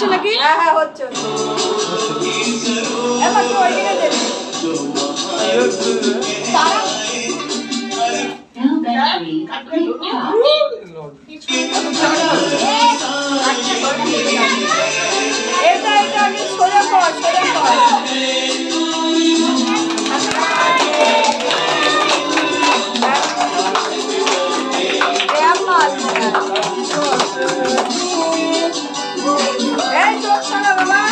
হচ্ছে নাকি? হ্যাঁ হ্যাঁ হচ্ছে। এবার তো ওইদিকে দে। তারা এটা আমি সোজা কর সোজা কর। এই চোখ সারা বাবা।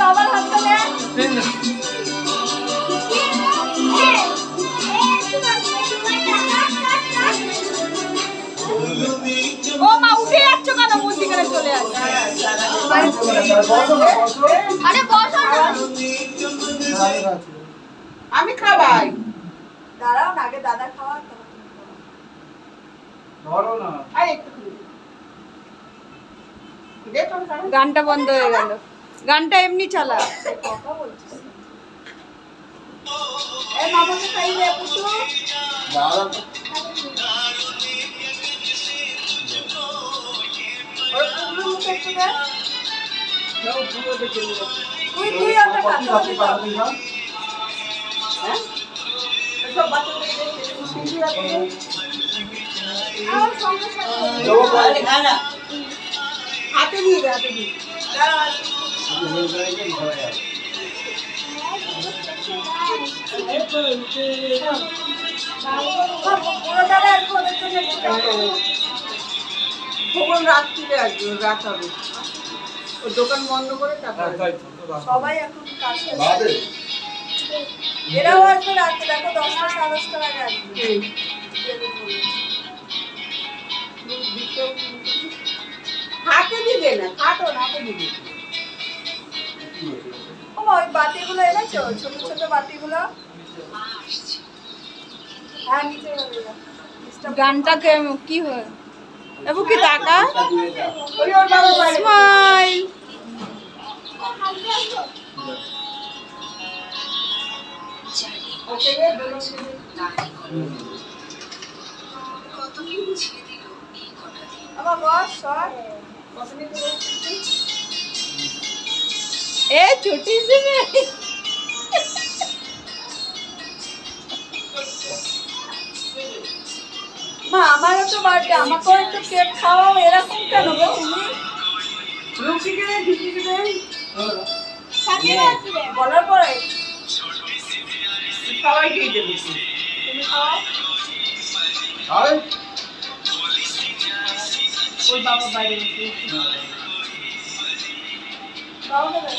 বাবার হাতটা নে। ও মা উঠে যাচ্ছ কেন? মন্দিরে চলে আসছে। আরে বসো না। আমি খাবাই। দাঁড়াও না, আগে দাদা খাওয়া। ধরো না। গানটা বন্ধ হয়ে গেল। গানটা এমনি চালা। কথা বলছিস। এই মামাকে খাইয়ে পুষো। দাদা ওর পুরো মুখে একটু দে। তুই ওটা খা। হ্যাঁ? এসব বাচ্চাদের পিঞ্জি রাখতে। আমার সঙ্গে না হাতে দিয়ে দে, হাতে দিয়ে। খবর রাত্রিরে আসবে, রাত হবে। ও দোকান বন্ধ করে তারপর সবাই এখন কাছে আসে। এরাও আসবে রাতে, দেখো 10টা 10:30টার আগে আসবে। হাতে দিবে না, খাটো না, হাতে দিবে। ও মা, ওই বাটিগুলো এনেছো? ছোট ছোট বাটিগুলো? হ্যাঁ নিচে যাবে। গানটা কি হয়? এবু কি টাকা? ওই ওর বাবা বাইরে। স্মাইল। ওকে রে, বেলুন দিয়ে। আমার বস সর। এ छोटी सी में মা আমারও তো বার্থডে, আমাকেও একটু কেক খাওয়াও। এরকম কেন গো তুমি? রুচিকে দে, ঢুকিকে দে। বলার পরে সবাইকেই দেবে। তুমি খাওয়াও। আরে ওই বাবা বাইরে গেছে। খাওয়াও দেবে।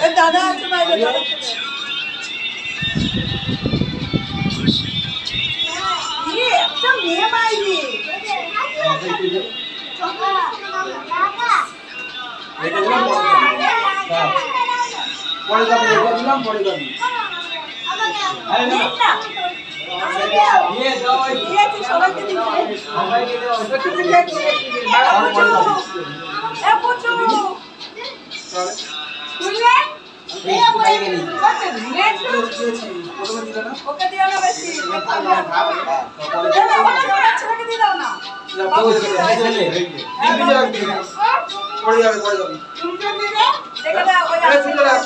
এই দাদা আছে বাইরে, দাদা চলে। একটা মেয়ে বাইরে। এটা দিলাম পরে যাবে, এটা দিলাম পরে যাবে। আরে না নিয়ে যাও, এই দিয়েছি সবাইকে দিচ্ছি। সবাইকে দাও। একটু দিলে একটু দিলে। এ পুচু চলে তুই নে। খাই গেলি নে একটু। প্রথমে দিলে না ওকে দিও না বেশি। খাবে না খাবে না এই না, ওকে দিও না, ছেলেকে দিয়ে দাও না। পরে যাবে পরে যাবে দেখে দাও ওই আরে শুনতে রাখ